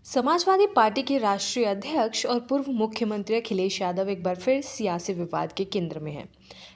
Samajwadi party के राष्ट्रीय अध्यक्ष और पूर्व मुख्यमंत्री अखिलेश यादव एक बार फिर सियासी विवाद के केंद्र में हैं।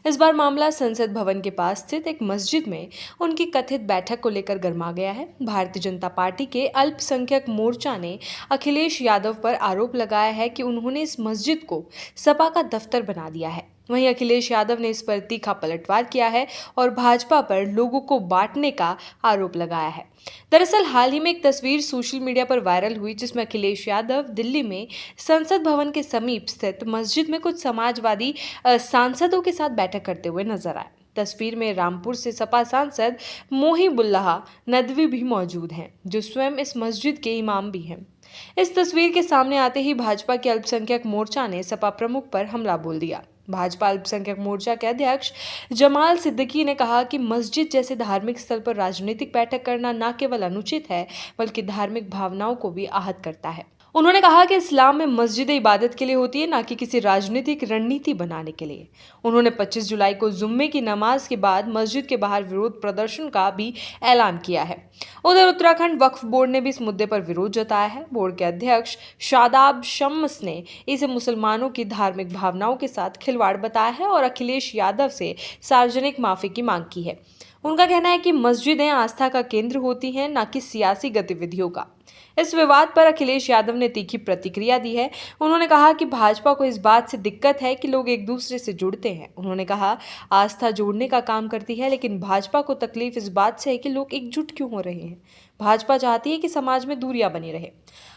इस बार मामला संसद भवन के पास स्थित एक मस्जिद में उनकी कथित बैठक को लेकर गर्मा गया है। भारतीय जनता पार्टी के अल्पसंख्यक मोर्चा ने अखिलेश यादव पर आरोप लगाया है कि उन्होंने इस मस्जिद को सपा का दफ्तर बना दिया है। वहीं अखिलेश यादव ने इस पर तीखा पलटवार किया है और भाजपा पर लोगों को बांटने का आरोप लगाया है। दरअसल हाल ही में एक तस्वीर सोशल मीडिया पर वायरल हुई जिसमें अखिलेश यादव दिल्ली में संसद भवन के समीप स्थित मस्जिद में कुछ समाजवादी सांसदों के साथ बैठक करते हुए नजर आए। तस्वीर में रामपुर से सपा सांसद मोहिबुल्लाह नदवी भी मौजूद हैं, जो स्वयं इस मस्जिद के इमाम भी हैं। इस तस्वीर के सामने आते ही भाजपा के अल्पसंख्यक मोर्चा ने सपा प्रमुख पर हमला बोल दिया। भाजपा अल्पसंख्यक मोर्चा के अध्यक्ष जमाल सिद्दीकी ने कहा कि मस्जिद जैसे धार्मिक स्थल पर राजनीतिक बैठक करना न केवल अनुचित है बल्कि धार्मिक भावनाओं को भी आहत करता है। उन्होंने कहा कि इस्लाम में मस्जिदें इबादत के लिए होती है, न कि किसी राजनीतिक रणनीति बनाने के लिए। उन्होंने 25 जुलाई को जुम्मे की नमाज के बाद मस्जिद के बाहर विरोध प्रदर्शन का भी ऐलान किया है। उधर उत्तराखंड वक्फ बोर्ड ने भी इस मुद्दे पर विरोध जताया है। बोर्ड के अध्यक्ष शादाब शम्स ने इसे मुसलमानों की धार्मिक भावनाओं के साथ खिलवाड़ बताया है और अखिलेश यादव से सार्वजनिक माफी की मांग की है। उनका कहना है कि मस्जिदें आस्था का केंद्र होती हैं, न कि सियासी गतिविधियों का। इस विवाद पर अखिलेश यादव ने तीखी प्रतिक्रिया दी है। उन्होंने कहा कि भाजपा को इस बात से दिक्कत है कि लोग एक दूसरे से जुड़ते हैं। उन्होंने कहा, आस्था जोड़ने का काम करती है, लेकिन भाजपा को तकलीफ इस बात से है कि लोग एकजुट क्यों हो रहे हैं। भाजपा चाहती है कि समाज में दूरियां बनी रहे।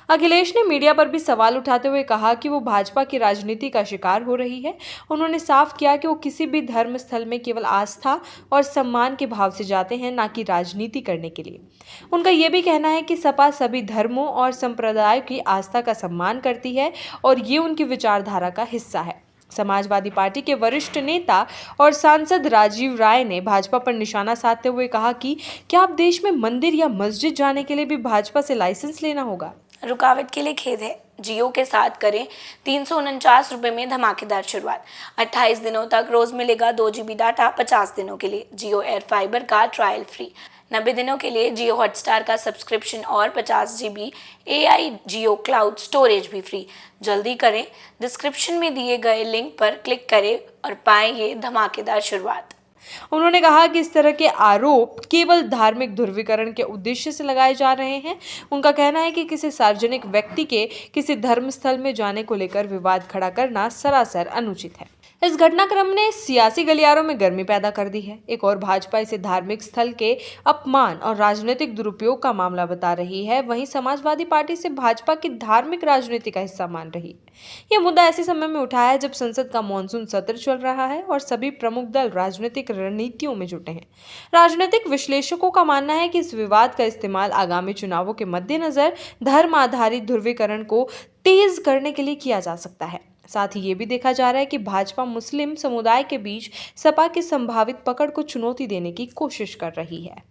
अखिलेश ने मीडिया पर भी सवाल उठाते हुए कहा कि वो भाजपा की राजनीति का शिकार हो रही है। उन्होंने साफ किया कि वो किसी भी धर्म स्थल में केवल आस्था और सम्मान के भाव से जाते हैं, न कि राजनीति करने के लिए। उनका यह भी कहना है कि सपा सभी धर्मों और संप्रदायों की आस्था का सम्मान करती है और ये उनकी विचारधारा का हिस्सा है। समाजवादी पार्टी के वरिष्ठ नेता और सांसद राजीव राय ने भाजपा पर निशाना साधते हुए कहा कि क्या अब देश में मंदिर या मस्जिद जाने के लिए भी भाजपा से लाइसेंस लेना होगा। रुकावट के लिए खेद है। जियो के साथ करें 349 रुपये में धमाकेदार शुरुआत। 28 दिनों तक रोज मिलेगा 2 GB डाटा 50 दिनों के लिए। जियो एयर फाइबर का ट्रायल फ्री। 90 दिनों के लिए जियो हॉटस्टार का सब्सक्रिप्शन और 50 GB AI जियो क्लाउड स्टोरेज भी फ्री। जल्दी करें, डिस्क्रिप्शन में दिए गए लिंक पर क्लिक करें और पाएं ये धमाकेदार शुरुआत। उन्होंने कहा कि इस तरह के आरोप केवल धार्मिक ध्रुवीकरण के उद्देश्य से लगाए जा रहे हैं। उनका कहना है कि किसी सार्वजनिक व्यक्ति के किसी धर्म स्थल में जाने को लेकर विवाद खड़ा करना सरासर अनुचित है। इस घटनाक्रम ने सियासी गलियारों में गर्मी पैदा कर दी है। एक और भाजपा इसे धार्मिक स्थल के अपमान और राजनीतिक दुरुपयोग का मामला बता रही है, वहीं समाजवादी पार्टी से भाजपा की धार्मिक राजनीति का हिस्सा मान रही है। यह मुद्दा ऐसे समय में उठा है जब संसद का मानसून सत्र चल रहा है और सभी प्रमुख दल राजनीतिक रणनीतियों में जुटे हैं। राजनीतिक विश्लेषकों का मानना है कि इस विवाद का इस्तेमाल आगामी चुनावों के मद्देनजर धर्म आधारित ध्रुवीकरण को तेज करने के लिए किया जा सकता है। साथ ही ये भी देखा जा रहा है कि भाजपा मुस्लिम समुदाय के बीच सपा की संभावित पकड़ को चुनौती देने की कोशिश कर रही है।